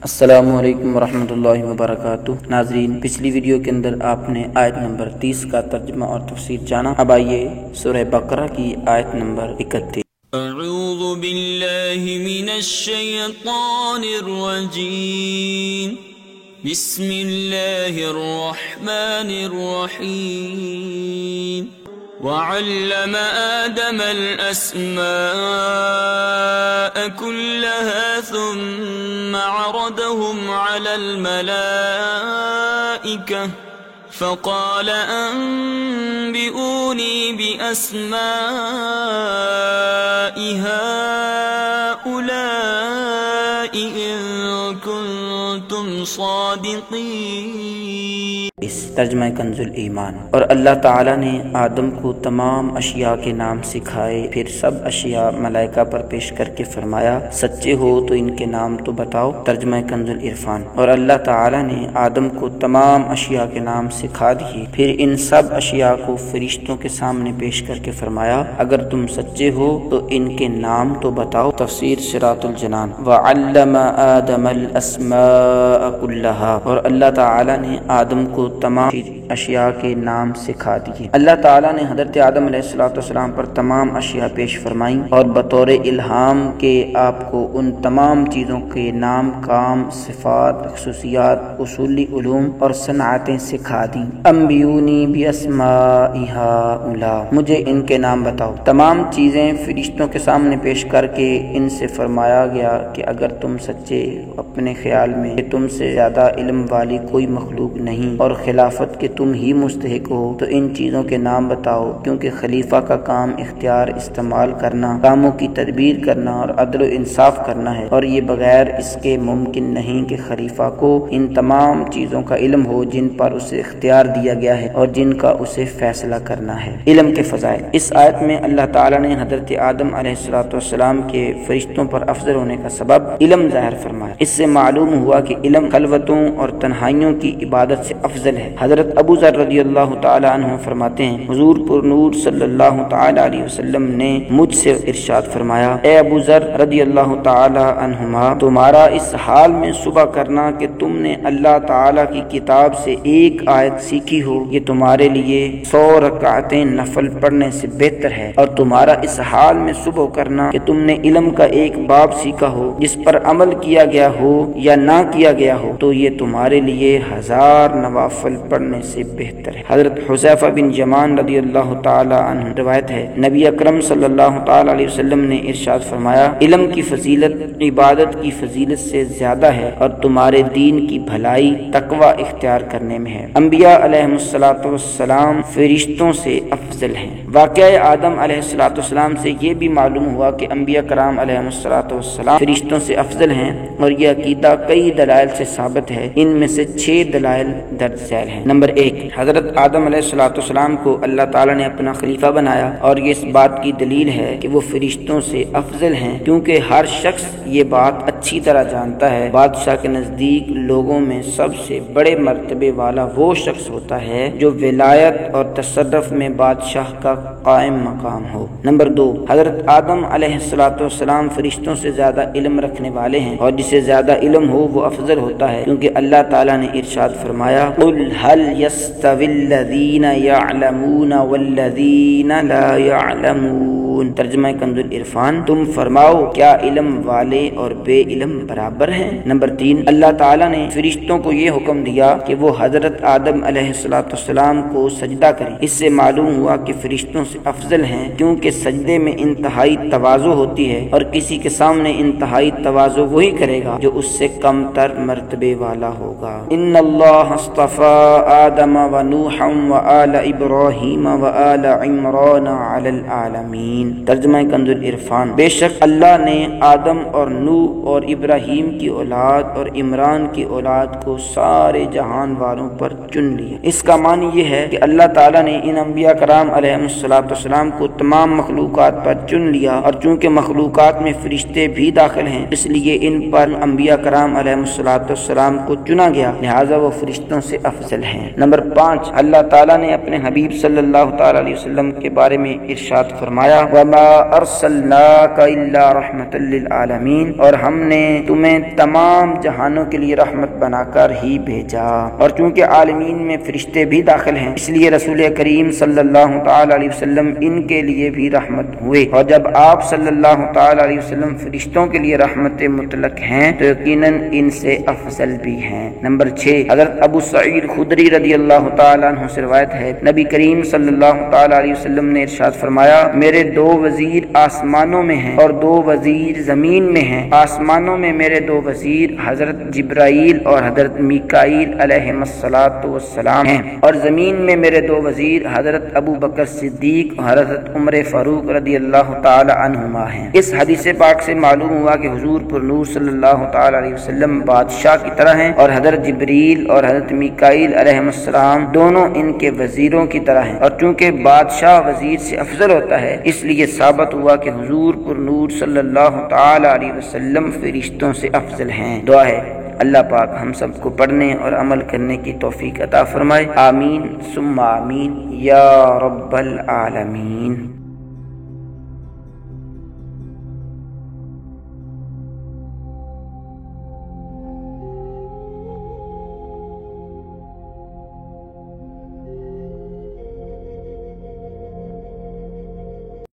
السلام علیکم ورحمۃ اللہ وبرکاتہ۔ ناظرین، پچھلی ویڈیو کے اندر آپ نے آیت نمبر 30 کا ترجمہ اور تفسیر جانا۔ اب آئیے سورہ بقرہ کی آیت نمبر 31۔ اعوذ باللہ من الشیطان الرجیم، بسم اللہ الرحمن الرحیم۔ وعلم آدم الأسماء كلها ثم عرضهم على الملائكة فقال أنبئوني بأسماء هؤلاء إن كنتم صادقين۔ اس ترجمہ کنز الایمان۔ اور اللہ تعالیٰ نے آدم کو تمام اشیاء کے نام سکھائے، پھر سب اشیاء ملائکہ پر پیش کر کے فرمایا سچے ہو تو ان کے نام تو بتاؤ۔ ترجمہ کنز العرفان۔ اور اللہ تعالیٰ نے آدم کو تمام اشیاء کے نام سکھا دیے، پھر ان سب اشیاء کو فرشتوں کے سامنے پیش کر کے فرمایا اگر تم سچے ہو تو ان کے نام تو بتاؤ۔ تفسیر صراط الجنان۔ وعلم آدم الاسماء كلها۔ اور اللہ تعالیٰ نے آدم کو تمام اشیاء کے نام سکھا دیے۔ اللہ تعالیٰ نے حضرت آدم علیہ السلام پر تمام اشیاء پیش فرمائیں اور بطور الہام کے آپ کو ان تمام چیزوں کے نام، کام، صفات، خصوصیات، اصولی علوم اور صنعتیں سکھا دیں۔ انبئونی باسماء ہؤلاء، مجھے ان کے نام بتاؤ۔ تمام چیزیں فرشتوں کے سامنے پیش کر کے ان سے فرمایا گیا کہ اگر تم سچے اپنے خیال میں کہ تم سے زیادہ علم والی کوئی مخلوق نہیں اور خلافت کے تم ہی مستحق ہو تو ان چیزوں کے نام بتاؤ، کیونکہ خلیفہ کا کام اختیار استعمال کرنا، کاموں کی تدبیر کرنا اور عدل و انصاف کرنا ہے، اور یہ بغیر اس کے ممکن نہیں کہ خلیفہ کو ان تمام چیزوں کا علم ہو جن پر اسے اختیار دیا گیا ہے اور جن کا اسے فیصلہ کرنا ہے۔ علم کے فضائل۔ اس آیت میں اللہ تعالیٰ نے حضرت آدم علیہ السلام کے فرشتوں پر افضل ہونے کا سبب علم ظاہر فرمایا۔ اس سے معلوم ہوا کہ علم خلوتوں اور تنہائیوں کی عبادت سے افضل ہے۔ حضرت ابو ذر رضی اللہ تعالی عنہ فرماتے ہیں حضور پر نور صلی اللہ تعالی علیہ وسلم نے مجھ سے ارشاد فرمایا، اے ابو ذر رضی اللہ تعالی عنہما، تمہارا اس حال میں صبح کرنا کہ تم نے اللہ تعالی کی کتاب سے ایک آیت سیکھی ہو، یہ تمہارے لیے 100 رکعتیں نفل پڑھنے سے بہتر ہے، اور تمہارا اس حال میں صبح کرنا کہ تم نے علم کا ایک باب سیکھا ہو جس پر عمل کیا گیا ہو یا نہ کیا گیا ہو تو یہ تمہارے لیے 1000 نوافل پڑھنے سے بہتر ہے۔ حضرت حذیفہ بن یمان رضی اللہ تعالی عنہ روایت ہے، نبی اکرم صلی اللہ تعالی علیہ وسلم نے ارشاد فرمایا، علم کی فضیلت عبادت کی فضیلت سے زیادہ ہے اور تمہارے دین کی بھلائی تقوی اختیار کرنے میں ہے۔ انبیاء علیہم السلام فرشتوں سے افضل ہیں۔ واقعہ آدم علیہ السلام سے یہ بھی معلوم ہوا کہ انبیاء کرام علیہم السلام فرشتوں سے افضل ہیں، اور یہ عقیدہ کئی دلائل سے ثابت ہے۔ ان میں سے 6 دلائل درج ذیل ہیں۔ نمبر 1، حضرت آدم علیہ السلام کو اللہ تعالیٰ نے اپنا خلیفہ بنایا، اور یہ اس بات کی دلیل ہے کہ وہ فرشتوں سے افضل ہیں، کیونکہ ہر شخص یہ بات اچھی طرح جانتا ہے بادشاہ کے نزدیک لوگوں میں سب سے بڑے مرتبے والا وہ شخص ہوتا ہے جو ولایت اور تصرف میں بادشاہ کا قائم مقام ہو۔ نمبر 2، حضرت آدم علیہ السلام فرشتوں سے زیادہ علم رکھنے والے ہیں، اور جسے زیادہ علم ہو وہ افضل ہوتا ہے، کیونکہ اللہ تعالیٰ نے ارشاد فرمایا، قل هل يستوي الذين يعلمون والذين لا يعلمون۔ ترجمہ کنز العرفان۔ تم فرماؤ کیا علم والے اور بے علم برابر ہیں؟ نمبر 3، اللہ تعالیٰ نے فرشتوں کو یہ حکم دیا کہ وہ حضرت آدم علیہ السلام کو سجدہ کریں۔ اس سے معلوم ہوا کہ فرشتوں سے افضل ہیں، کیونکہ سجدے میں انتہائی تواضع ہوتی ہے، اور کسی کے سامنے انتہائی تواضع وہی کرے گا جو اس سے کم تر مرتبے والا ہوگا۔ ان اللہ اصطفى آدم ونوحا وآل ابراہیم وآل عمران علی العالمین۔ ترجمہ کنز العرفان۔ بے شک اللہ نے آدم اور نوح اور ابراہیم کی اولاد اور عمران کی اولاد کو سارے جہان والوں پر چن لیا۔ اس کا معنی یہ ہے کہ اللہ تعالیٰ نے ان انبیاء کرام علیہ السلام کو تمام مخلوقات پر چن لیا، اور چونکہ مخلوقات میں فرشتے بھی داخل ہیں اس لیے ان پر انبیاء کرام علیہ السلام کو چنا گیا، لہٰذا وہ فرشتوں سے افضل ہیں۔ نمبر 5، اللہ تعالیٰ نے اپنے حبیب صلی اللہ تعالیٰ علیہ وسلم کے بارے میں ارشاد فرمایا وَمَا أَرْسَلْنَاكَ إِلَّا رَحْمَةً لِّلْعَالَمِينَ، اور ہم نے تمہیں تمام جہانوں کے لیے رحمت بنا کر ہی بھیجا۔ اور چونکہ عالمین میں فرشتے بھی داخل ہیں، اس لیے رسول کریم صلی اللہ تعالیٰ علیہ وسلم ان کے لیے بھی رحمت ہوئے، اور جب آپ صلی اللہ تعالیٰ علیہ وسلم فرشتوں کے لیے رحمت مطلق ہیں تو یقیناً ان سے افضل بھی ہیں۔ نمبر 6، حضرت ابو سعید خدری رضی اللہ تعالیٰ عنہ سے روایت ہے، نبی کریم صلی اللہ تعالیٰ علیہ وسلم نے ارشاد فرمایا میرے 2 وزیر آسمانوں میں ہیں اور 2 وزیر زمین میں ہیں۔ آسمانوں میں میرے 2 وزیر حضرت جبرائیل اور حضرت میکائیل علیہم السلام ہیں، اور زمین میں میرے 2 وزیر حضرت ابو بکر صدیق اور حضرت عمر فاروق رضی اللہ تعالی عنہما ہیں۔ اس حدیث پاک سے معلوم ہوا کہ حضور پر نور صلی اللہ تعالی علیہ وسلم بادشاہ کی طرح ہیں، اور حضرت جبریل اور حضرت میکائیل علیہم السلام دونوں ان کے وزیروں کی طرح ہیں، اور چونکہ بادشاہ وزیر سے افضل ہوتا ہے اس لیے ثابت ہوا کہ حضور پر نور صلی اللہ تعالی علیہ وسلم فرشتوں سے افضل ہیں۔ دعا ہے اللہ پاک ہم سب کو پڑھنے اور عمل کرنے کی توفیق عطا فرمائے، آمین ثم آمین یا رب العالمین۔